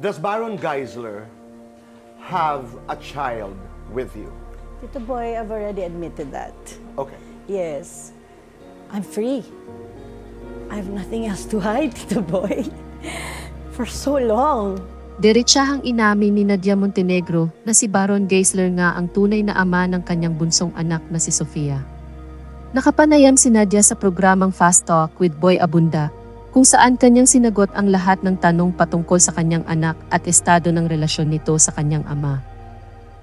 Does Baron Geisler have a child with you? Tito Boy, I've already admitted that. Okay. Yes. I'm free. I have nothing else to hide, Tito Boy. For so long. Diretsahang inamin ni Nadia Montenegro na si Baron Geisler nga ang tunay na ama ng kanyang bunsong anak na si Sofia. Nakapanayam si Nadia sa programang Fast Talk with Boy Abunda, kung saan kanyang sinagot ang lahat ng tanong patungkol sa kanyang anak at estado ng relasyon nito sa kanyang ama.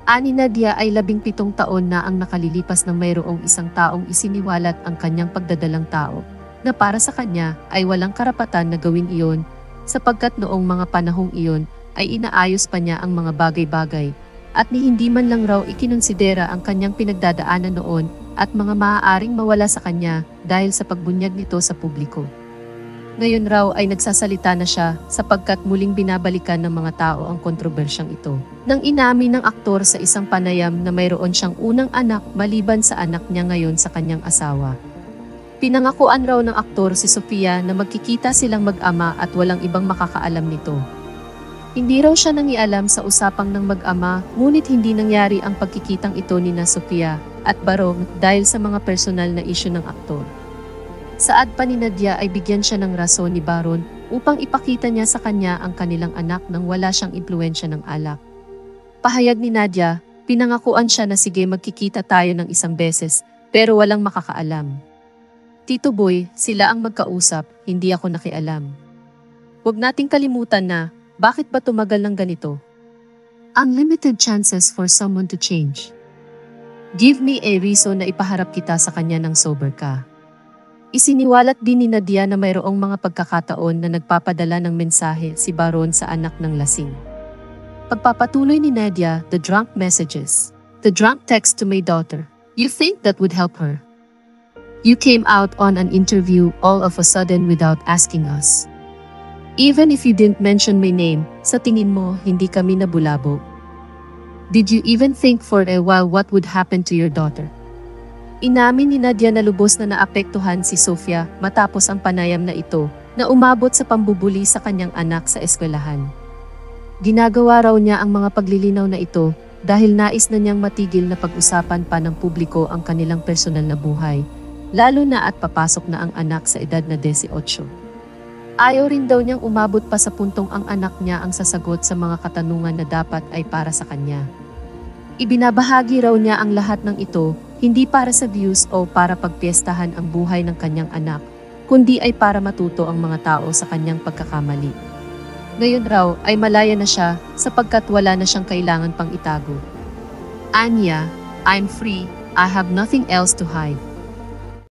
Ani Nadia ay 17 taon na ang nakalilipas nang mayroong isang taong isiniwalat ang kanyang pagdadalang tao, na para sa kanya ay walang karapatan na gawin iyon, sapagkat noong mga panahong iyon ay inaayos pa niya ang mga bagay-bagay, at ni hindi man lang raw ikinonsidera ang kanyang pinagdadaanan noon at mga maaaring mawala sa kanya dahil sa pagbunyag nito sa publiko. Ngayon raw ay nagsasalita na siya sapagkat muling binabalikan ng mga tao ang kontrobersyang ito. Nang inamin ng aktor sa isang panayam na mayroon siyang unang anak maliban sa anak niya ngayon sa kanyang asawa. Pinangakuan raw ng aktor si Sofia na magkikita silang mag-ama at walang ibang makakaalam nito. Hindi raw siya nangialam sa usapang ng mag-ama, ngunit hindi nangyari ang pagkikitang ito ni na Sofia at Baron dahil sa mga personal na isyu ng aktor. Saad pa ni Nadia ay bigyan siya ng rason ni Baron upang ipakita niya sa kanya ang kanilang anak nang wala siyang impluwensya ng alak. Pahayag ni Nadia, pinangakuan siya na sige magkikita tayo ng isang beses pero walang makakaalam. Tito Boy, sila ang magkausap, hindi ako nakialam. Huwag nating kalimutan na, bakit ba tumagal ng ganito? Unlimited chances for someone to change. Give me a reason na ipaharap kita sa kanya ng sober ka. Isiniwalat din ni Nadia na mayroong mga pagkakataon na nagpapadala ng mensahe si Baron sa anak ng lasing. Pagpapatuloy ni Nadia, the drunk messages. The drunk text to my daughter. You think that would help her? You came out on an interview all of a sudden without asking us. Even if you didn't mention my name, sa tingin mo hindi kami nabulabo. Did you even think for a while what would happen to your daughter? Inamin ni Nadia na lubos na naapektuhan si Sofia matapos ang panayam na ito na umabot sa pambubuli sa kanyang anak sa eskwelahan. Ginagawa raw niya ang mga paglilinaw na ito dahil nais na niyang matigil na pag-usapan pa ng publiko ang kanilang personal na buhay, lalo na at papasok na ang anak sa edad na 18. Ayaw rin daw niyang umabot pa sa puntong ang anak niya ang sasagot sa mga katanungan na dapat ay para sa kanya. Ibinabahagi raw niya ang lahat ng ito hindi para sa views o para pagpiestahan ang buhay ng kanyang anak, kundi ay para matuto ang mga tao sa kanyang pagkakamali. Ngayon raw ay malaya na siya sapagkat wala na siyang kailangan pang itago. Anya, I'm free, I have nothing else to hide.